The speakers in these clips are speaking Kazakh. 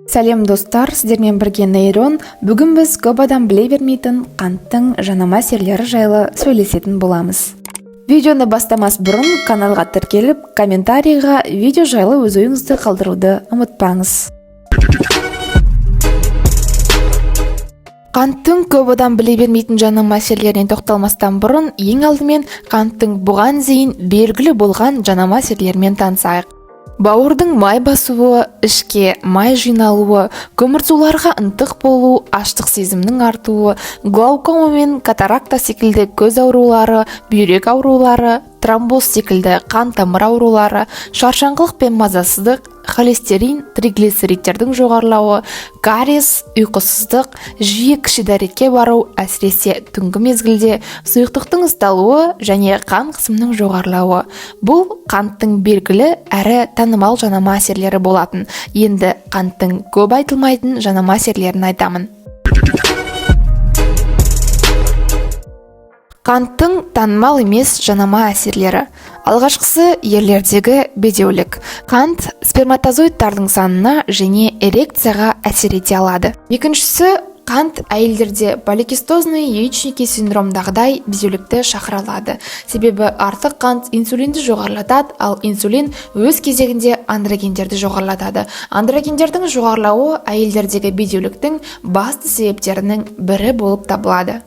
Сәлем достар, сіздермен бірге Нейрон. Бүгін біз көп адам біле бермейтін қанттың жанама әсерлері жайлы сөйлесетін боламыз. Видеоны бастамас бұрын каналға тіркеліп, комментарийға видео жайлы өз ойыңызды қалдыруды ұмытпаңыз. Қанттың көп адам біле бермейтін жанама әсерлеріне тоқталмастан бұрын, ең алдымен қанттың бұған дейін белгілі болған жанама әсерлерімен танысайық. Бауырдың май басуы, ішке май жиналуы, көмірсуларға ынтық болу, аштық сезімнің артуы, глаукома мен катаракта секілді көз аурулары, бүйрек аурулары, тромбоз секілді қан тамыр аурулары, шаршаңқылық пен мазасыздық, холестерин, триглицеридтердің жоғарылауы, кариес, ұйқысыздық, жиі кіші дәретке бару, әсіресе түнгі мезгілде, сұйықтықтың ысталуы және қан қысымының жоғарылауы. Бұл қанттың белгілі әрі танымал жанама әсерлері болатын. Енді қанттың көп айтылмайтын жанама әсерлерін айтамын. Қанттың танымал емес жанама әсерлері. Алғашқысы ерлердегі бедеулік. Қант сперматозоидтардың санына және эрекцияға әсер ете алады. Екіншісі, қант әйелдерде поликистозный яичники синдромдағыдай бедеулікті шақыра алады. Себебі артық қант инсулинді жоғарылатады, ал инсулин өз кезегінде андрогендерді жоғарылатады. Андрогендердің жоғарылауы әйелдердегі бедеуліктің басты себептерінің бірі болып табылады.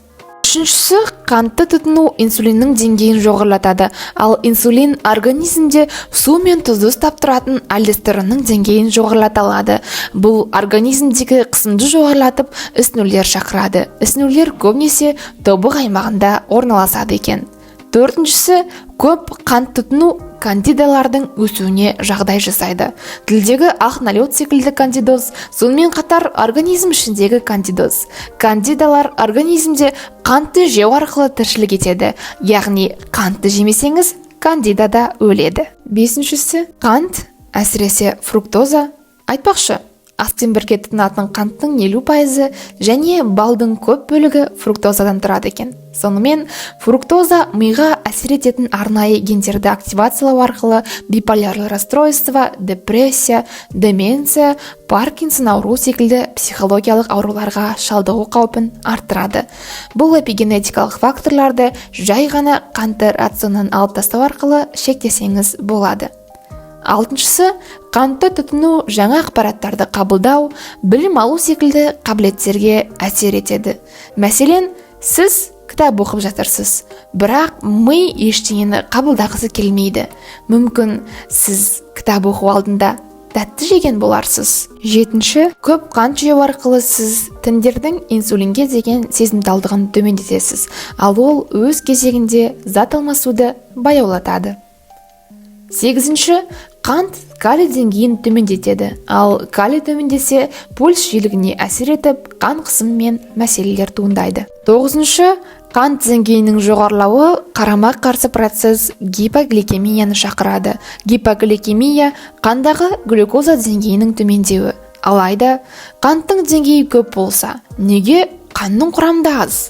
Үшіншісі, қантты тұтыну инсулиннің деңгейін жоғарылатады, ал инсулин организмде су мен тұзды ұстап тұратын альдостеронның деңгейін жоғарылата алады. Бұл организмдегі қысымды жоғарылатып, ісінулер шақырады. Ісінулер көбінесе тобық аймағында орналасады екен. Төртіншісі, көп қант тұтыну кандидалардың өсуіне жағдай жасайды. Тілдегі ақ налет секілді кандидоз, сонымен қатар организм ішіндегі кандидоз. Кандидалар организмде қантты жеу арқылы тіршілік етеді, яғни қантты жемесеңіз, кандида да өледі. Бесіншісі, қант, әсіресе фруктоза, айтпақшы, аспен бірге тұтынатын қанттың 50% және балдың көп бөлігі фруктозадан тұрады екен. Сонымен, фруктоза миға әсер ететін арнайы гендерді активациялау арқылы биполярлы расстройство, депрессия, деменция, Паркинсон ауру секілді психологиялық ауруларға шалдығу қаупін арттырады. Бұл эпигенетикалық факторларды жай ғана қантты рационнан алып тастау арқылы шектесеңіз болады. Алтыншысы, қантты тұтыну жаңа ақпараттарды қабылдау, білім алу секілді қабілеттерге әсер етеді. Мәселен, сіз кітап оқып жатырсыз, бірақ ми ештеңені қабылдағысы келмейді. Мүмкін сіз кітап оқу алдында тәтті жеген боларсыз. Жетінші, көп қант жеу арқылы сіз тіндердің инсулинге деген сезімталдығын төмендетесіз, ал ол өз кезегінде зат алмасуды баяулатады. Сегізінші, қант калий деңгейін төмендетеді, ал калий төмендесе пульс жиілігіне әсер етіп, қан қысымы мен мәселелер туындайды. Тоғызыншы, қант деңгейінің жоғарылауы қарама-қарсы процесс гипогликемияны шақырады. Гипогликемия қандағы глюкоза деңгейінің төмендеуі. Алайда, қанттың деңгейі көп болса, неге қанның құрамында аз?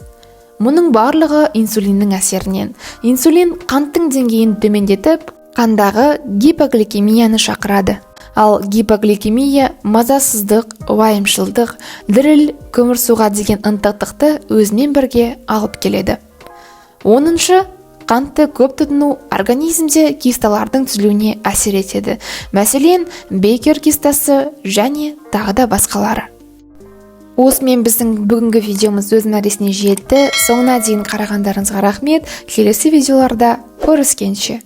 Мұның барлығы инсулиннің әсерінен. Инсулин қанттың деңгейін төмендетіп, қандағы гипогликемияны шақырады. Ал гипогликемия мазасыздық, уайымшылдық, діріл, көмірсуға деген ынтықтықты өзінен бірге алып келеді. 10-шы, қантты көп тұтыну организмде кисталардың түзілуіне әсер етеді. Мәселен, Бейкер кистасы және тағы да басқалары. Осымен біздің бүгінгі видеомыз өз мәресіне жетті. Соңына дейін қарағандарыңызға рахмет. Келесі видеоларда көріскенше.